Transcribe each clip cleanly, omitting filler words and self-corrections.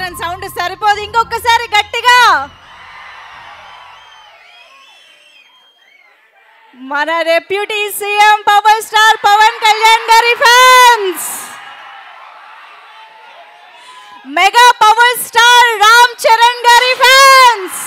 చేస్తున్నాను, సౌండ్ సరిపోదు, ఇంకొకసారి గట్టిగా. మన deputy CM power star Pawan Kalyan గారి fans, mega power star Ram Charan గారి ఫ్యాన్స్,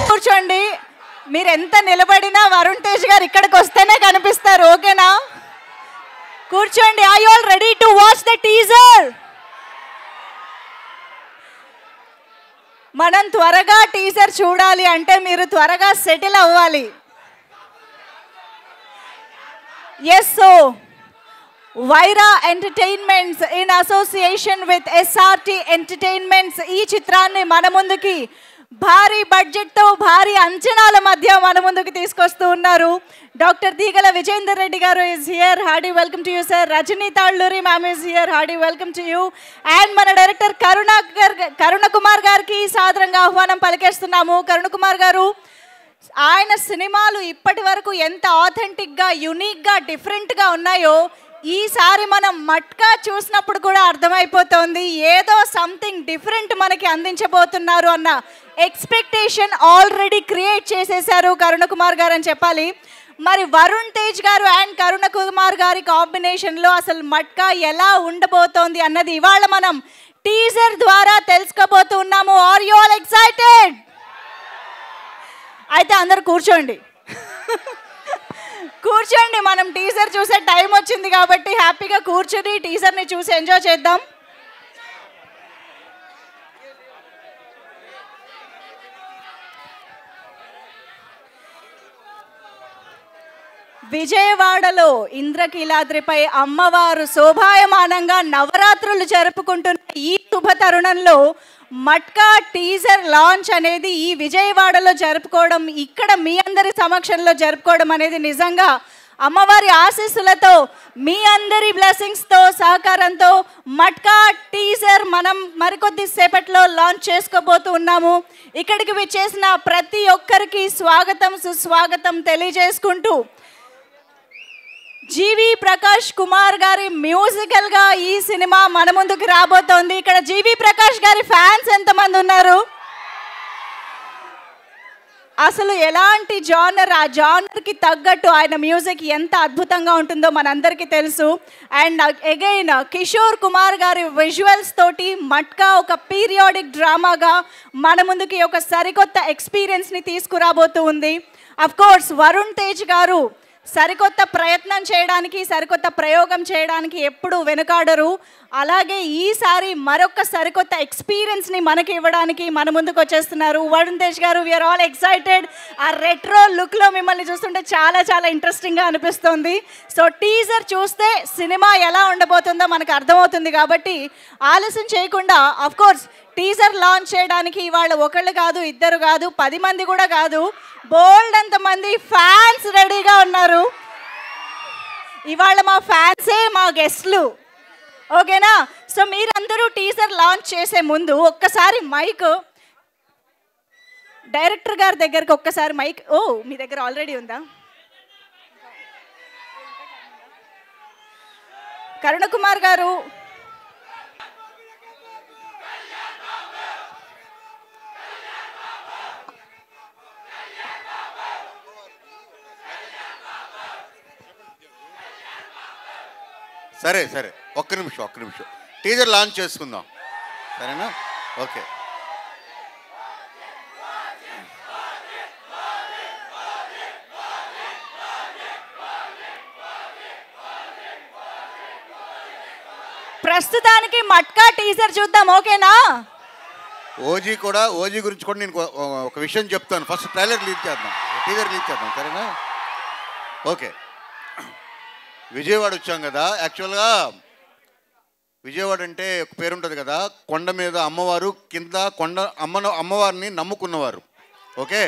కూర్చోండి. మీరు ఎంత నిలబడినా వరుణ్ తేజ్ గారు ఇక్కడికి వస్తేనే కనిపిస్తారు, ఓకేనా? కూర్చోండి. Are you all ready to watch the teaser? మనం త్వరగా టీజర్ చూడాలి అంటే మీరు త్వరగా సెటిల్ అవ్వాలి. Yes, so Vyra entertainments in association with SRT entertainments ఈ చిత్రాన్ని మన ముందుకి భారీ బడ్జెట్తో భారీ అంచనాల మధ్య మన ముందుకు తీసుకొస్తూ ఉన్నారు. డాక్టర్ తీగల విజేందర్ రెడ్డి గారు is here, hearty welcome to you sir. Rajani Talluri ma'am is here, hearty welcome to you. And మన డైరెక్టర్ కరుణ కుమార్ గారికి సాదరంగా ఆహ్వానం పలికేస్తున్నాము. కరుణ కుమార్ గారు, ఆయన సినిమాలు ఇప్పటి వరకు ఎంత ఆథెంటిక్గా, యునిక్గా, డిఫరెంట్గా ఉన్నాయో ఈసారి మనం మట్కా చూసినప్పుడు కూడా అర్థమైపోతుంది ఏదో సంథింగ్ డిఫరెంట్ మనకి అందించబోతున్నారు అన్న ఎక్స్పెక్టేషన్ ఆల్రెడీ క్రియేట్ చేసేశారు కరుణ కుమార్ గారు అని చెప్పాలి. మరి వరుణ్ తేజ్ గారు అండ్ కరుణ కుమార్ గారి కాంబినేషన్లో అసలు మట్కా ఎలా ఉండబోతోంది అన్నది ఇవాళ మనం టీజర్ ద్వారా తెలుసుకోబోతున్నాము. Are you all excited? అయితే అందరు కూర్చోండి. కూర్చోండి, మనం టీజర్ చూసే టైం వచ్చింది కాబట్టి హ్యాపీగా కూర్చొని టీజర్ని చూసి ఎంజాయ్ చేద్దాం. విజయవాడలో ఇంద్రకీలాద్రిపై అమ్మవారు శోభాయమానంగా నవరాత్రులు జరుపుకుంటున్న ఈ శుభ తరుణంలో మట్కా టీజర్ లాంచ్ అనేది ఈ విజయవాడలో జరుపుకోవడం, ఇక్కడ మీ అందరి సమక్షంలో జరుపుకోవడం అనేది నిజంగా అమ్మవారి ఆశీస్సులతో, మీ అందరి బ్లెస్సింగ్స్తో, సహకారంతో మట్కా టీజర్ మనం మరికొద్ది సేపట్లో లాంచ్ చేసుకోబోతూ ఉన్నాము. ఇక్కడికి విచ్చేసిన ప్రతి ఒక్కరికి స్వాగతం సుస్వాగతం తెలియజేసుకుంటూ జీవి ప్రకాష్ కుమార్ గారి మ్యూజికల్గా ఈ సినిమా మన ముందుకు రాబోతోంది. ఇక్కడ జీవి ప్రకాష్ గారి ఫ్యాన్స్ ఎంతమంది ఉన్నారు? అసలు ఎలాంటి జానర్, ఆ జానర్కి తగ్గట్టు ఆయన మ్యూజిక్ ఎంత అద్భుతంగా ఉంటుందో మనందరికీ తెలుసు. అండ్ అగైన్ కిషోర్ కుమార్ గారి విజువల్స్ తోటి మట్కా ఒక పీరియాడిక్ డ్రామాగా మన ముందుకి ఒక సరికొత్త ఎక్స్పీరియన్స్ని తీసుకురాబోతూ ఉంది. అఫ్ కోర్స్ వరుణ్ తేజ్ గారు సరికొత్త ప్రయత్నం చేయడానికి, సరికొత్త ప్రయోగం చేయడానికి ఎప్పుడూ వెనుకాడరు. అలాగే ఈసారి మరొక సరికొత్త ఎక్స్పీరియన్స్ని మనకి ఇవ్వడానికి మన ముందుకు వచ్చేస్తున్నారు వరుణ్ తేజ్ గారు. We are all excited. ఆ రెట్రో లుక్లో మిమ్మల్ని చూస్తుంటే చాలా చాలా ఇంట్రెస్టింగ్గా అనిపిస్తుంది. సో టీజర్ చూస్తే సినిమా ఎలా ఉండబోతుందో మనకు అర్థమవుతుంది కాబట్టి ఆలస్యం చేయకుండా, అఫ్ కోర్స్ టీజర్ లాంచ్ చేయడానికి ఇవాళ ఒకళ్ళు కాదు, ఇద్దరు కాదు, 10 మంది కూడా కాదు, బోల్డ్ అంతమంది ఫ్యాన్స్ రెడీగా ఉన్నారు. ఇవాళ మా ఫ్యాన్సే మా గెస్ట్లు, ఓకేనా? సో మీరందరూ టీజర్ లాంచ్ చేసే ముందు ఒక్కసారి మైక్ డైరెక్టర్ గారి దగ్గరికి, ఒక్కసారి మైక్. ఓ, మీ దగ్గర ఆల్రెడీ ఉందా? కరుణ కుమార్ గారు, సరే సరే, ఒక్క నిమిషం టీజర్ లాంచ్ చేసుకుందాం, సరేనా? ఓకే. ప్రస్తుతానికి మట్కా టీజర్ చూద్దాం, ఓకేనా? ఓజీ గురించి కూడా నేను ఒక విషయం చెప్తాను. ఫస్ట్ ట్రైలర్ రిలీజ్ చేద్దాం, టీజర్ రిలీజ్ చేద్దాం, సరేనా? ఓకే. విజయవాడ వచ్చాం కదా. యాక్చువల్గా విజయవాడ అంటే ఒక పేరు ఉంటుంది కదా, కొండ మీద అమ్మవారు, కింద కొండ అమ్మవారిని నమ్ముకున్నవారు. ఓకే.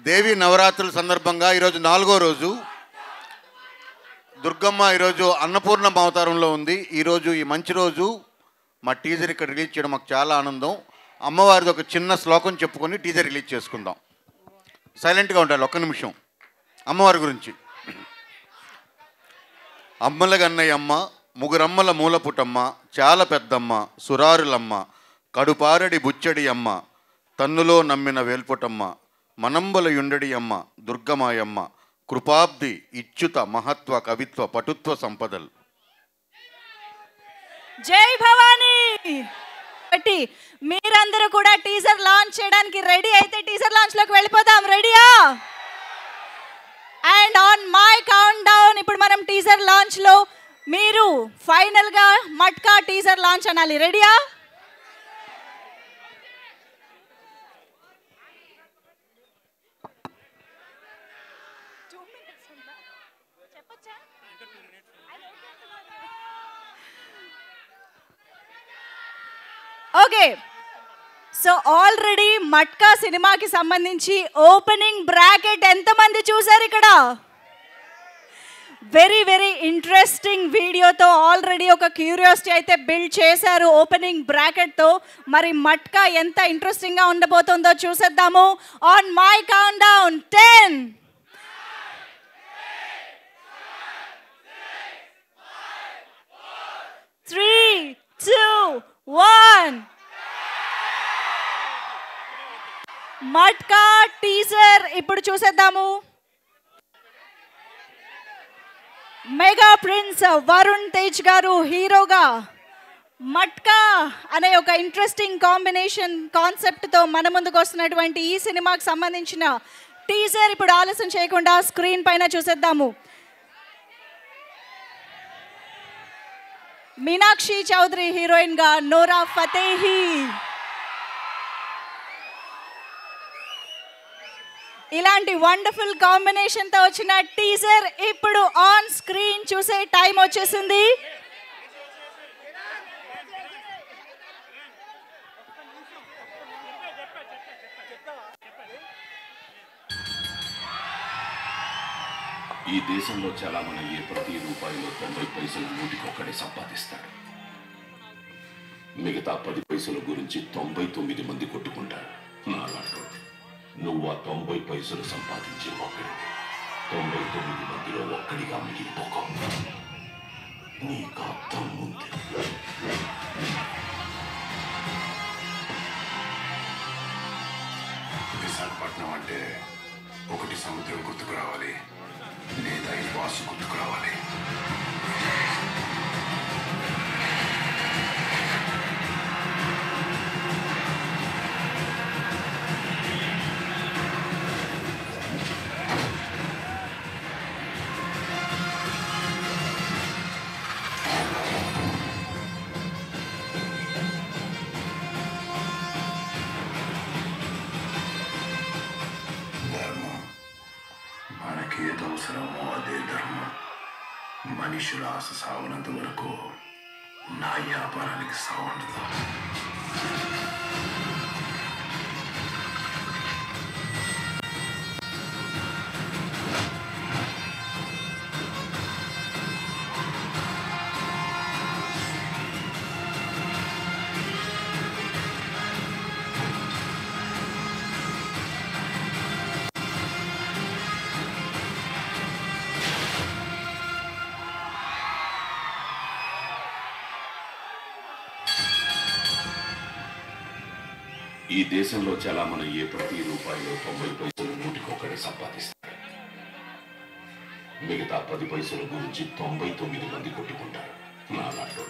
దేవి నవరాత్రుల సందర్భంగా ఈరోజు 4వ రోజు. దుర్గమ్మ ఈరోజు అన్నపూర్ణమ్మ అవతారంలో ఉంది. ఈరోజు ఈ మంచి రోజు మా టీజర్ ఇక్కడ రిలీజ్ చేయడం మాకు చాలా ఆనందం. అమ్మవారిది ఒక చిన్న శ్లోకం చెప్పుకొని టీజర్ రిలీజ్ చేసుకుందాం. సైలెంట్గా ఉండాలి, ఒక్క నిమిషం. అమ్మవారి గురించి. అమ్మల గన్నయ్యమ్మ, ముగురమ్మల మూలపుటమ్మ, చాలా పెద్దమ్మ, సురారులమ్మ, కడుపారడి బుచ్చడి అమ్మ, తన్నులో నమ్మిన వేల్పుటమ్మ, మనంబల యుండడి అమ్మ, దుర్గమాయమ్మ, కృపాబ్ది ఇచ్యుత మహత్వ కవిత్వ పటుత్వ సంపదలు. జై భవానీ. బట్టి మీరందరూ కూడా టీజర్ లాంచ్ చేయడానికి రెడీ అయితే టీజర్ లాంచ్ లోకి వెళ్ళిపోదాం. రెడీయా? And on my count down ఇప్పుడు మనం టీజర్ లాంచ్ లో మీరు ఫైనల్ గా మట్కా టీజర్ లాంచ్ అనాలి. రెడీయా? ఓకే, సో ఆల్రెడీ మట్కా సినిమాకి సంబంధించి ఓపెనింగ్ బ్రాకెట్ ఎంతమంది చూసారు ఇక్కడ? వెరీ వెరీ ఇంట్రెస్టింగ్ వీడియోతో ఆల్రెడీ ఒక క్యూరియాసిటీ అయితే బిల్డ్ చేశారు ఓపెనింగ్ బ్రాకెట్తో. మరి మట్కా ఎంత ఇంట్రెస్టింగ్గా ఉండబోతుందో చూసేద్దాము. On my count down 10, 3, 2, 1. Matka teaser ఇప్పుడు చూసేద్దాము. మెగా ప్రిన్స్ వరుణ్ తేజ్ గారు హీరోగా మట్కా అనే ఒక ఇంట్రెస్టింగ్ కాంబినేషన్ కాన్సెప్ట్తో మన ముందుకు వస్తున్నటువంటి ఈ సినిమాకి సంబంధించిన టీజర్ ఇప్పుడు ఆలస్యం చేయకుండా స్క్రీన్ పైన చూసేద్దాము. మీనాక్షి చౌదరి హీరోయిన్గా, నోరా ఫతేహీ, ఇలాంటి వండర్ఫుల్ కాంబినేషన్తో వచ్చిన టీజర్ ఇప్పుడు ఆన్ స్క్రీన్ చూసే టైం వచ్చేసింది. ఈ దేశంలో చాలా మంది ప్రతి రూపాయిలో 90 పైసలు నూటికొక్కడే సంపాదిస్తాడు. మిగతా 10 పైసల గురించి 99 మంది కొట్టుకుంటారు. నాలాంటి నువ్వు ఆ 90 పైసలు సంపాదించే ఒక్కడి 99 మందిలో ఒక్కడిగా మిగిలిపోక నీకు అర్థం ఉంది. విశాఖపట్నం అంటే ఒకటి సముద్రం గుర్తుకు రావాలి, లేదా ఈ వాసు గుర్తుకు రావాలి. ఏది అవసరమో అదే ధర్మం. మనుషుల ఆశ సాగునంత వరకు నా వ్యాపారానికి సాగుండదు. ఈ దేశంలో చాలా మంది ప్రతి రూపాయిలో 90 పైసలు నూటికొక్కడే సంపాదిస్తాడు. మిగతా 10 పైసల గురించి 99 మంది కొట్టుకుంటారు. నాలాంటి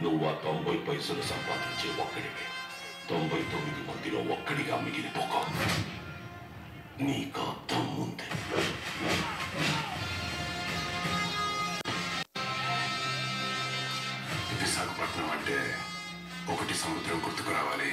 నువ్వు ఆ 90 పైసలు సంపాదించే ఒక్కడివే 99 మందిలో ఒక్కడిగా మిగిలిపోక నీకు అర్థం ఉంది. విశాఖపట్నం అంటే ఒకటి సముద్రం గుర్తుకు రావాలి,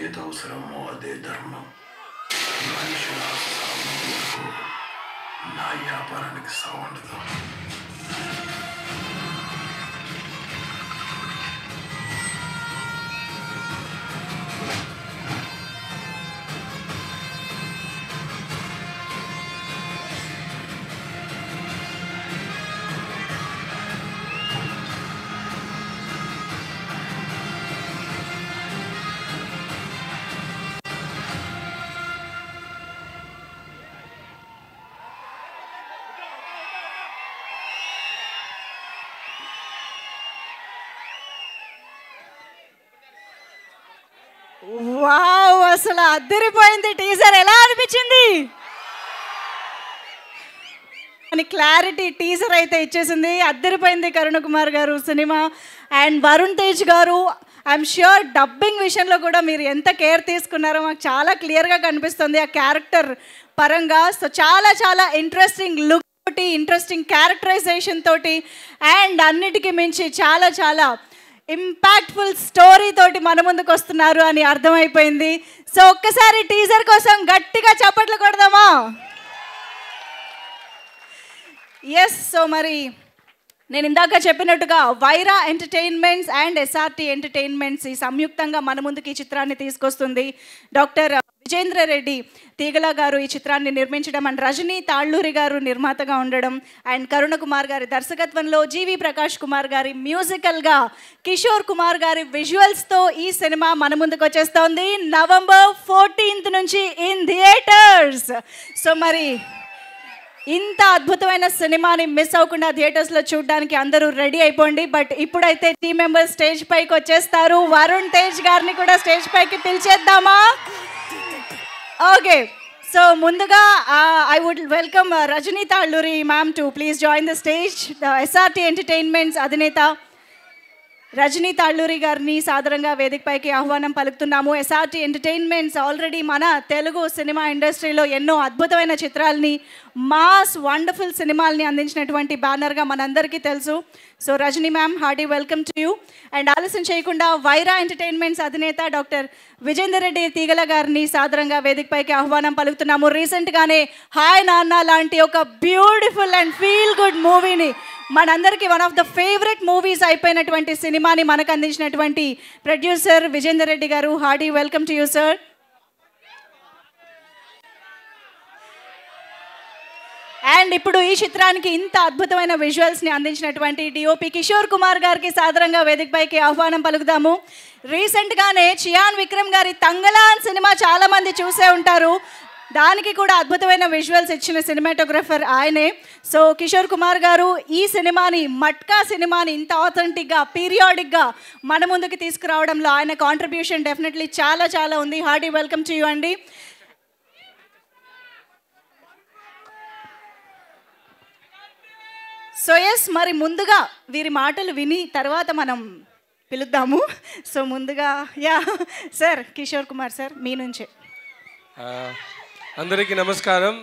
ఏది అవసరమో అదే ధర్మం. మనుషుల ఆశ నా వ్యాపారానికి సావండదు. వావ్, అసలు అద్దరిపోయింది. టీజర్ ఎలా అనిపించింది అని క్లారిటీ టీజర్ అయితే ఇచ్చేసింది. అద్దరిపోయింది కరుణ కుమార్ గారు సినిమా. అండ్ వరుణ్ తేజ్ గారు, ఐఎమ్ ష్యూర్ డబ్బింగ్ విషయంలో కూడా మీరు ఎంత కేర్ తీసుకున్నారో మాకు చాలా క్లియర్గా కనిపిస్తుంది ఆ క్యారెక్టర్ పరంగా. సో చాలా చాలా ఇంట్రెస్టింగ్ లుక్ తోటి, ఇంట్రెస్టింగ్ క్యారెక్టరైజేషన్ తోటి, అండ్ అన్నిటికీ మించి చాలా చాలా ఇంపాక్ట్ఫుల్ స్టోరీ తోటి మన ముందుకు వస్తున్నారు అని అర్థమైపోయింది. సో ఒక్కసారి టీజర్ కోసం గట్టిగా చప్పట్లు కొడదామా? ఎస్. సో మరి నేను ఇందాక చెప్పినట్టుగా Wyra entertainments and SRT entertainments ఈ సంయుక్తంగా మన ముందుకు ఈ చిత్రాన్ని తీసుకొస్తుంది. డాక్టర్ విజేంద్ర రెడ్డి తీగల గారు ఈ చిత్రాన్ని నిర్మించడం, అండ్ రజనీ తాళ్ళూరి గారు నిర్మాతగా ఉండడం, అండ్ కరుణ కుమార్ గారి దర్శకత్వంలో జీవి ప్రకాష్ కుమార్ గారి మ్యూజికల్గా కిషోర్ కుమార్ గారి విజువల్స్తో ఈ సినిమా మన ముందుకు వచ్చేస్తోంది November 14th నుంచి ఇన్ థియేటర్స్. సో మరి ఇంత అద్భుతమైన సినిమాని మిస్ అవ్వకుండా థియేటర్స్లో చూడడానికి అందరూ రెడీ అయిపోండి. బట్ ఇప్పుడైతే టీమ్ మెంబర్స్ స్టేజ్ పైకి వచ్చేస్తారు. వరుణ్ తేజ్ గారిని కూడా స్టేజ్ పైకి పిలిచేద్దామా? ఓకే. సో ముందుగా I would welcome Rajani Talluri ma'am to please join the stage. SRT entertainments అధినేత రజనీ తాళ్ళూరి గారిని సాదరంగా వేదికపైకి ఆహ్వానం పలుకుతున్నాము. ఎస్ఆర్టీ ఎంటర్టైన్మెంట్స్ ఆల్రెడీ మన తెలుగు సినిమా ఇండస్ట్రీలో ఎన్నో అద్భుతమైన చిత్రాలని, మాస్ వండర్ఫుల్ సినిమాల్ని అందించినటువంటి బ్యానర్గా మనందరికీ తెలుసు. So Rajani ma'am, hearty welcome to you. And ఆలస్యం చేయకుండా వైరా ఎంటర్టైన్మెంట్స్ అధినేత డాక్టర్ విజేందర్ రెడ్డి తీగల గారిని సాదరంగా వేదికపైకి ఆహ్వానం పలుకుతున్నాము. రీసెంట్గానే హాయ్ నాన్న లాంటి ఒక బ్యూటిఫుల్ అండ్ ఫీల్ గుడ్ మూవీని, మనందరికీ one of the favourite movies అయిపోయినటువంటి సినిమాని మనకు అందించినటువంటి ప్రొడ్యూసర్ విజేందర్ రెడ్డి గారు, hearty welcome to you sir. And ఇప్పుడు ఈ చిత్రానికి ఇంత అద్భుతమైన విజువల్స్ని అందించినటువంటి డిఓపి కిషోర్ కుమార్ గారికి సాదరంగా వేదికపైకి ఆహ్వానం పలుకుదాము. రీసెంట్గానే చియాన్ విక్రమ్ గారి తంగలాన్ సినిమా చాలామంది చూసే ఉంటారు. దానికి కూడా అద్భుతమైన విజువల్స్ ఇచ్చిన సినిమాటోగ్రఫర్ ఆయనే. సో కిషోర్ కుమార్ గారు ఈ సినిమాని, మట్కా సినిమాని ఇంత ఆథెంటిక్గా, పీరియాడిక్గా మన ముందుకు తీసుకురావడంలో ఆయన కాంట్రిబ్యూషన్ డెఫినెట్లీ చాలా చాలా ఉంది. హార్డీ వెల్కమ్ టు యూ అండి. సో ఎస్, మరి ముందుగా వీరి మాటలు విని తర్వాత మనం పిలుద్దాము. సో ముందుగా సార్ కిషోర్ కుమార్ సార్ మీ నుంచే. అందరికీ నమస్కారం.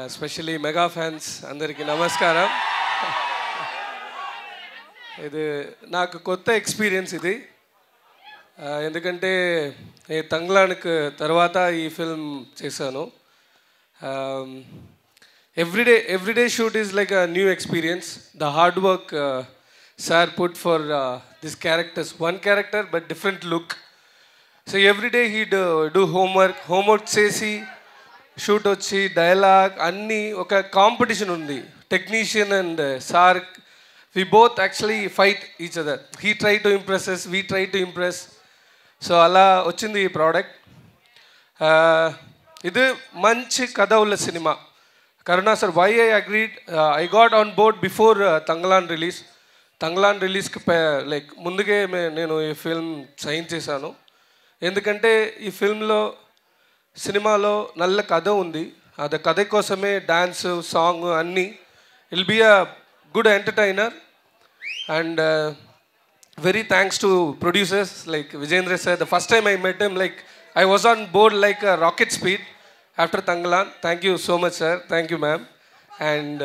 ఎస్పెషల్లీ మెగా ఫ్యాన్స్ అందరికీ నమస్కారం. ఇది నాకు కొత్త ఎక్స్పీరియన్స్ ఇది. ఎందుకంటే నేను తంగ్లాన్కి తర్వాత ఈ ఫిల్మ్ చేశాను. Everyday shoot is like a new experience. The hard work sir put for this characters, one character but different look. So everyday he do homework చేసి షూట్ వచ్చి డైలాగ్ అన్నీ ఒక కాంపిటీషన్ ఉంది. Technician and sir, we both actually fight each other. He try to impress us, we try to impress. So అలా వచ్చింది ఈ product. ఇది మంచి కథ ఉన్న సినిమా. Karuna sir, why I agreed, I got on board before Thangalaan release. Thangalaan రిలీజ్కి లైక్ ముందుగే నేను ఈ ఫిల్మ్ సైన్ చేశాను. ఎందుకంటే ఈ ఫిల్మ్లో, సినిమాలో నల్ల కథ ఉంది. అది కథ కోసమే డాన్స్, సాంగ్ అన్నీ. Will be a good entertainer. And very thanks to producers like Vijendra sir. The first time I met him, like I was on board like a rocket speed after Tangalan. Thank you so much sir. Thank you ma'am. And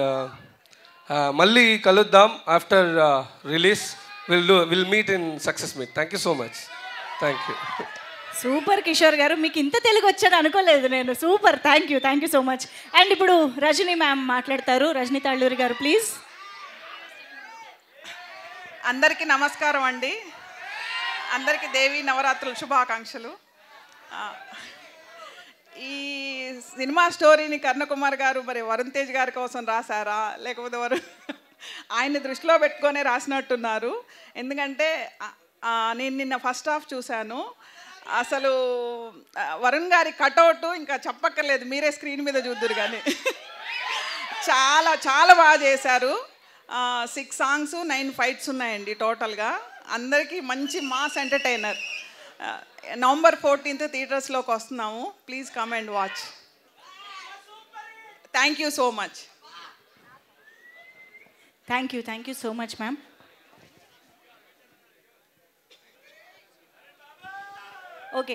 malli kaluddam after release. We'll meet in success meet. Thank you so much. Thank you. Super Kishore గారు, మీకు ఇంత తెలుగు వచ్చాను అనుకోలేదు నేను. Super, thank you so much. And ఇప్పుడు Rajani ma'am మాట్లాడతారు. రజనీ తాళ్ళూరి గారు please. అందరికీ నమస్కారం అండి. అందరికీ దేవి నవరాత్రుల శుభాకాంక్షలు. ఈ సినిమా స్టోరీని కర్ణకుమార్ గారు మరి వరుణ్ తేజ్ గారి కోసం రాశారా లేకపోతే ఆయన దృష్టిలో పెట్టుకొనే రాసినట్టున్నారు. ఎందుకంటే నేను నిన్న ఫస్ట్ హాఫ్ చూశాను. అసలు వరుణ్ గారి కటౌట్ ఇంకా చెప్పక్కర్లేదు, మీరే స్క్రీన్ మీద చూద్దురు కానీ చాలా చాలా బాగా చేశారు. 6 సాంగ్స్ 9 ఫైట్స్ ఉన్నాయండి టోటల్గా. అందరికీ మంచి మాస్ ఎంటర్టైనర్. నవంబర్ 14th థియేటర్స్లోకి వస్తున్నాము. Please come and watch. Thank you so much. Thank you so much ma'am. Okay,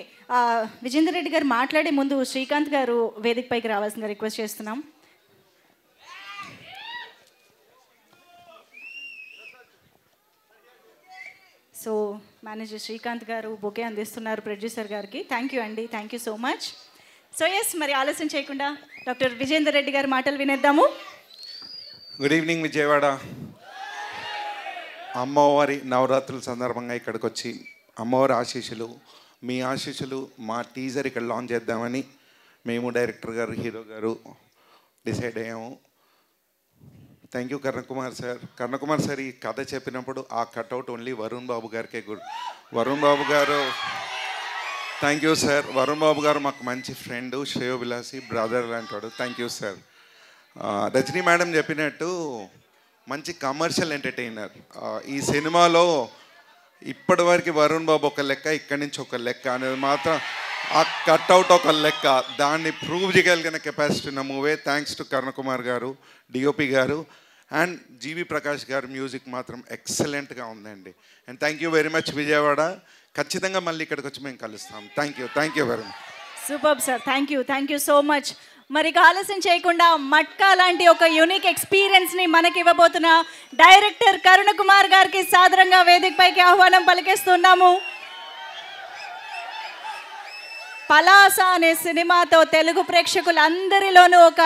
Vijender Reddy గారు మాట్లాడే ముందు శ్రీకాంత్ గారు వేదిక పైకి రావాల్సిందిగా రిక్వెస్ట్ చేస్తున్నాం. సో మేనేజర్ శ్రీకాంత్ గారు బొకే అందిస్తున్నారు ప్రొడ్యూసర్ గారికి. థ్యాంక్ యూ అండి, thank you so much. So yes, మరి ఆలస్యం చేయకుండా డాక్టర్ విజేందర్ రెడ్డి గారి మాటలు వినేద్దాము. Good evening Vijayawada. అమ్మవారి నవరాత్రుల సందర్భంగా ఇక్కడికి వచ్చి అమ్మవారి ఆశీస్సులు, మీ ఆశీస్సులు, మా టీజర్ ఇక్కడ లాంచ్ చేద్దామని మేము డైరెక్టర్ గారు, హీరో గారు డిసైడ్ అయ్యాము. Thank you Karnakumar sir. Karnakumar sir ఈ కథ చెప్పినప్పుడు ఆ కట్అవుట్ ఓన్లీ వరుణ్ బాబు గారికే గుడ్. వరుణ్ బాబు గారు thank you sir. Varun Babu గారు మాకు మంచి ఫ్రెండ్, శ్రేయోభిలాసి, బ్రదర్ లాంటి వాడు. Thank you sir. Rajani madam చెప్పినట్టు మంచి కమర్షియల్ ఎంటర్టైనర్. ఈ సినిమాలో ఇప్పటివరకు వరుణ్ బాబు ఒక లెక్క, ఇక్కడి నుంచి ఒక లెక్క అనేది మాత్రం ఆ కట్అవుట్ ఒక లెక్క. దాన్ని ప్రూవ్ చేయగలిగిన కెపాసిటీ ఉన్న మూవే. థ్యాంక్స్ టు కర్ణకుమార్ గారు, డిఓపి గారు అండ్ జీవి ప్రకాష్ గారు. మ్యూజిక్ మాత్రం ఎక్సలెంట్గా ఉందండి. And thank you very much Vijayawada. ఖచ్చితంగా మళ్ళీ ఇక్కడికి వచ్చి మేము కలుస్తాం. Thank you very much. Super sir, thank you so much. మరి ఆలస్యం చేయకుండా మట్కా లాంటి ఒక యూనిక్ ఎక్స్పీరియన్స్ని మనకి ఇవ్వబోతున్న డైరెక్టర్ కరుణకుమార్ గారికి సాదరంగా వేదికపైకి ఆహ్వానం పలికిస్తున్నాము. పలాస అనే సినిమాతో తెలుగు ప్రేక్షకులందరిలోనూ ఒక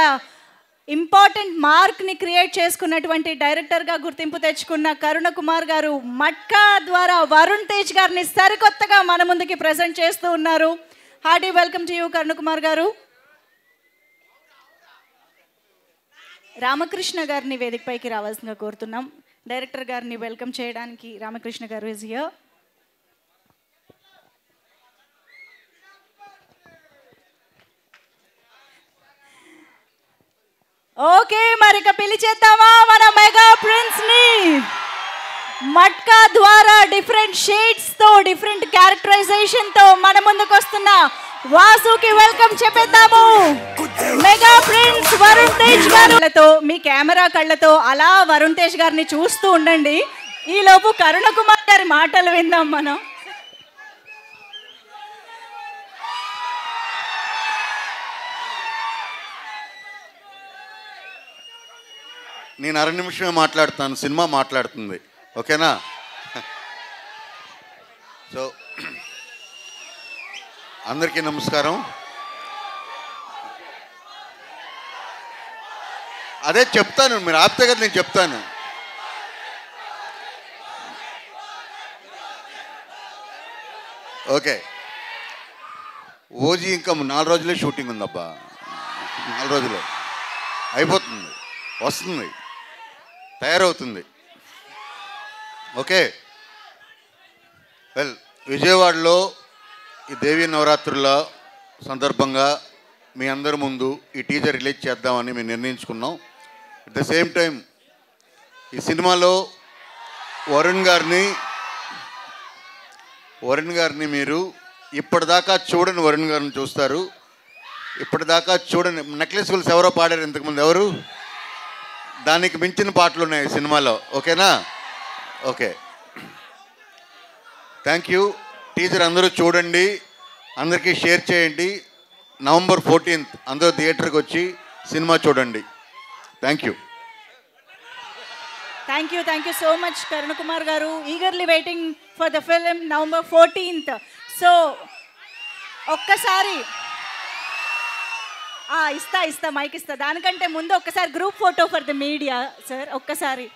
ఇంపార్టెంట్ మార్క్ని క్రియేట్ చేసుకున్నటువంటి డైరెక్టర్గా గుర్తింపు తెచ్చుకున్న కరుణకుమార్ గారు మట్కా ద్వారా వరుణ్ తేజ్ గారిని సరికొత్తగా మన ముందుకి ప్రజెంట్ చేస్తూ ఉన్నారు. Hardy welcome to you Karunakumar గారు. రామకృష్ణ గారిని వేదికపైకి రావాల్సిందిగా కోరుతున్నాం. డైరెక్టర్ గారిని వెల్కమ్ చేయడానికి రామకృష్ణ గారు ఇస్ హియర్. ఓకే, మరి ఇక పిలిచేద్దామా మన మెగా ప్రిన్స్ ని. మట్కా ద్వారా డిఫరెంట్ షేడ్స్ తో, డిఫరెంట్ క్యారెక్టరైజేషన్ తో మన ముందుకు వస్తున్న వాసుకి వెల్కమ్ చెప్పేద్దాము. మెగా ప్రిన్స్ వరుణ్ తేజ్ గారితో, మీ కెమెరా కళ్ళతో అలా వరుణ్ తేజ్ గారిని చూస్తూ ఉండండి. ఈలోపు కరుణకుమార్ గారి మాటలు విందాం మనం. నేను 6 నిమిషమే మాట్లాడతాను, సినిమా మాట్లాడుతుంది. ఓకేనా? సో అందరికీ నమస్కారం. అదే చెప్తాను, మీరు ఆపితే కదా నేను చెప్తాను. ఓకే, ఓజీ ఇంకా 4 రోజులే షూటింగ్ ఉందబ్బా. 4 రోజులే అయిపోతుంది, వస్తుంది, తయారవుతుంది. ఓకే, వెల్, విజయవాడలో ఈ దేవీ నవరాత్రుల సందర్భంగా మీ అందరి ముందు ఈ టీజర్ రిలీజ్ చేద్దామని మేము నిర్ణయించుకున్నాం. అట్ ద సేమ్ టైం ఈ సినిమాలో వరుణ్ గారిని మీరు ఇప్పటిదాకా చూడని వరుణ్ గారిని చూస్తారు. ఇప్పటిదాకా చూడని నెక్లెస్ గుల్స్ ఎవరో పాడారు ఇంతకుముందు, ఎవరు? దానికి మించిన పాటలు ఉన్నాయి ఈ సినిమాలో. ఓకేనా? Okay, thank you. టీజర్ అందరూ చూడండి, అందరికీ షేర్ చేయండి. నవంబర్ 14th అందరూ థియేటర్కి వచ్చి సినిమా చూడండి. Thank you. Thank you so much Karunakumar గారు. Eagerly waiting for the film November 14th. So ఒక్కసారి ఇస్తా మైక్ ఇస్తా. దానికంటే ముందు ఒక్కసారి group photo for the media sir. ఒక్కసారి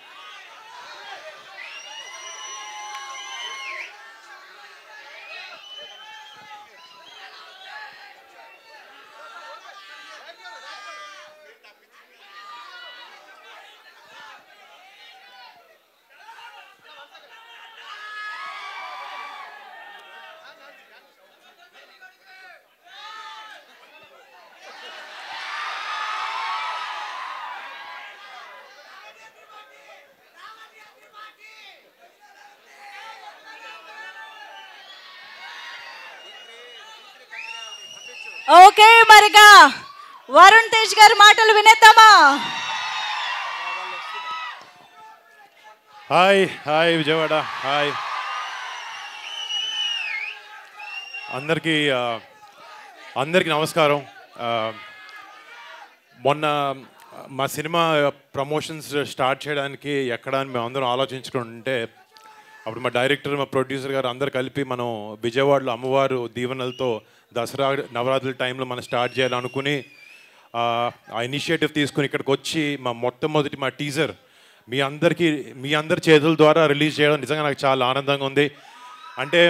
ఓకే, మరిగా వరుణ్ తేజ్ గారి మాటలు వినేద్దామా? హాయ్ హాయ్ విజయవాడ, హాయ్ అందరికీ నమస్కారం. మొన్న మా సినిమా ప్రమోషన్స్ స్టార్ట్ చేయడానికి ఎక్కడ అని మేము అందరం ఆలోచించుకుంటుంటే అప్పుడు మా డైరెక్టర్, మా ప్రొడ్యూసర్ గారు అందరు కలిపి మనం విజయవాడలో అమ్మవారు దీవెనలతో దసరా నవరాత్రుల టైంలో మనం స్టార్ట్ చేయాలనుకుని ఆ ఇనిషియేటివ్ తీసుకుని ఇక్కడికి వచ్చి మా మొట్టమొదటి మా టీజర్ మీ అందరి చేతుల ద్వారా రిలీజ్ చేయడం నిజంగా నాకు చాలా ఆనందంగా ఉంది. అంటే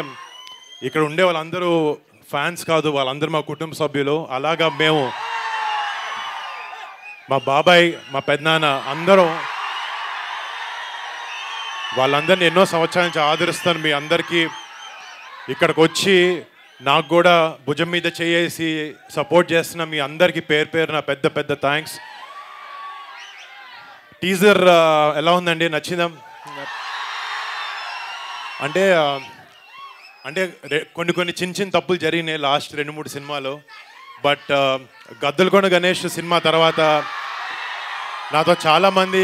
ఇక్కడ ఉండే వాళ్ళందరూ ఫ్యాన్స్ కాదు, వాళ్ళందరూ మా కుటుంబ సభ్యులు. అలాగా మేము మా బాబాయ్, మా పెద్దనాన్న అందరం వాళ్ళందరినీ ఎన్నో సంవత్సరాల నుంచి ఆదరిస్తాను. మీ అందరికీ ఇక్కడికి వచ్చి నాకు కూడా భుజం మీద చేసి సపోర్ట్ చేస్తున్న మీ అందరికీ పేరు పేరున పెద్ద పెద్ద థ్యాంక్స్. టీజర్ ఎలా ఉందండి? నచ్చిందా? అంటే కొన్ని చిన్న తప్పులు జరిగినాయి లాస్ట్ 2-3 సినిమాలు. బట్ గద్దలకొండ గణేష్ సినిమా తర్వాత నాతో చాలామంది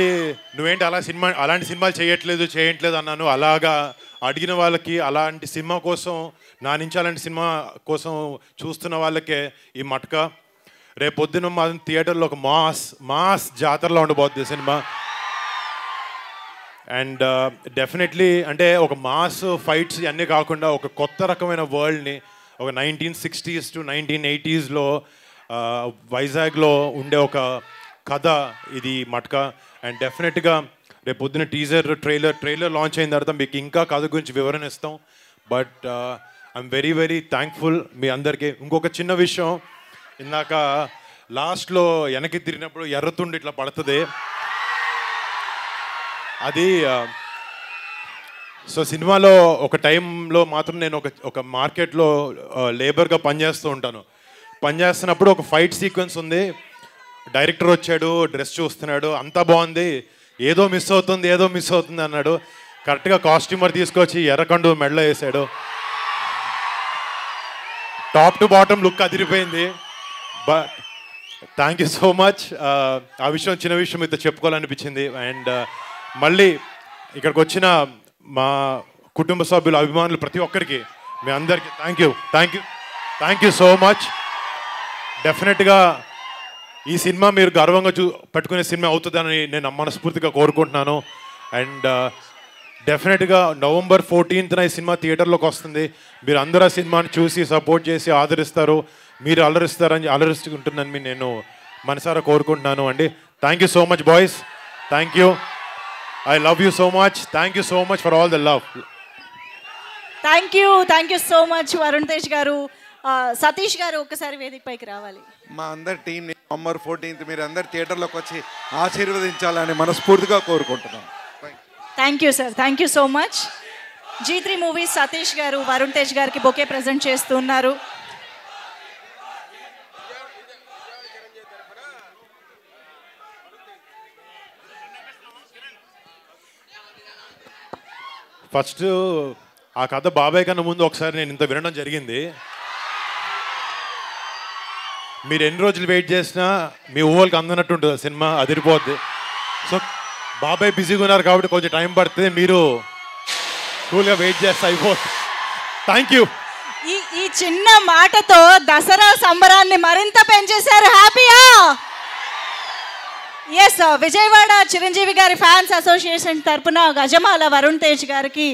నువ్వేంటి అలాంటి సినిమాలు చేయట్లేదు అన్నాను. అలాగా అడిగిన వాళ్ళకి, అలాంటి సినిమా కోసం నా నుంచి అలాంటి సినిమా కోసం చూస్తున్న వాళ్ళకే ఈ మట్క. రేపొద్దున మా థియేటర్లో ఒక మాస్ జాతరలో ఉండబోతుంది సినిమా. అండ్ డెఫినెట్లీ అంటే ఒక మాస్ ఫైట్స్ అన్నీ కాకుండా ఒక కొత్త రకమైన వరల్డ్ని, ఒక 1960s to 1980sలో వైజాగ్లో ఉండే ఒక కథ ఇది మట్క. అండ్ డెఫినెట్గా రేపు పొద్దున ట్రైలర్ లాంచ్ అయిన తర్వాత మీకు ఇంకా కథ గురించి వివరణ ఇస్తాం. But I'm very very thankful మీ అందరికీ. ఇంకొక చిన్న విషయం, ఇందాక లాస్ట్లో వెనక్కి తిరిగినప్పుడు ఎర్రతుండి ఇట్లా పడుతుంది. అది సో సినిమాలో ఒక టైంలో మాత్రం నేను ఒక మార్కెట్లో లేబర్గా పనిచేస్తూ ఉంటాను. పనిచేస్తున్నప్పుడు ఒక ఫైట్ సీక్వెన్స్ ఉంది. డైరెక్టర్ వచ్చాడు, డ్రెస్ చూస్తున్నాడు, అంతా బాగుంది, ఏదో మిస్ అవుతుంది అన్నాడు. కరెక్ట్గా కాస్ట్యూమర్ తీసుకొచ్చి ఎర్రకండు మెడలో వేసాడు. టాప్ టు బాటమ్ లుక్ అదిరిపోయింది. But thank you so much. ఆ విషయం చిన్న విషయం మీతో చెప్పుకోవాలనిపించింది. అండ్ మళ్ళీ ఇక్కడికి వచ్చిన మా కుటుంబ సభ్యులు, అభిమానులు ప్రతి ఒక్కరికి మీ అందరికీ థ్యాంక్ యూ సో మచ్. డెఫినెట్గా ఈ సినిమా మీరు గర్వంగా పెట్టుకునే సినిమా అవుతుందని నేను మనస్ఫూర్తిగా కోరుకుంటున్నాను. అండ్ డెఫినెట్గా November 14th ఈ సినిమా థియేటర్లోకి వస్తుంది. మీరు అందరూ ఆ సినిమాని చూసి సపోర్ట్ చేసి ఆదరిస్తారు, మీరు అలరిస్తుంటుందని నేను మనసారా కోరుకుంటున్నాను అండి. Thank you so much boys. Thank you. I love you so much. Thank you so much for all the love. Thank you so much Varun Tej గారు. సతీష్ గారు ఒకసారి వేదికపైకి రావాలి. మా అందరి టీంని November 14th మీరు అందరు థియేటర్లోకి వచ్చి ఆశీర్వదించాలని మనస్ఫూర్తిగా కోరుకుంటున్నాం. Thank you sir, thank you so much. G3 movies Satish గారు వరుణ్ తేజ్ గారికి బొకే ప్రజెంట్ చేస్తున్నారు. ఫస్ట్ ఆ కథ బాబాయ్ కన్నా ముందు ఒకసారి నేను ఇంత వినడం జరిగింది. మీరు ఎన్ని రోజులు వెయిట్ చేసినా మీ ఊహలకి అందనట్టు ఉంటుంది సినిమా, అదిరిపోద్ది. సో బాబాయ్ బిజీగా ఉన్నారు కాబట్టి కొంచెం టైం పడుతుంది, మీరు కూల్గా వెయిట్ చేస్తే అయిపోతుంది. Thank you. ఈ చిన్న మాటతో దసరా సంబరాన్ని మరింత పెంచేశారు. హ్యాపీయా? ఎస్, విజయవాడ చిరంజీవి గారి ఫ్యాన్స్ అసోసియేషన్ తరపున గజమాల వరుణ్ తేజ్ గారికి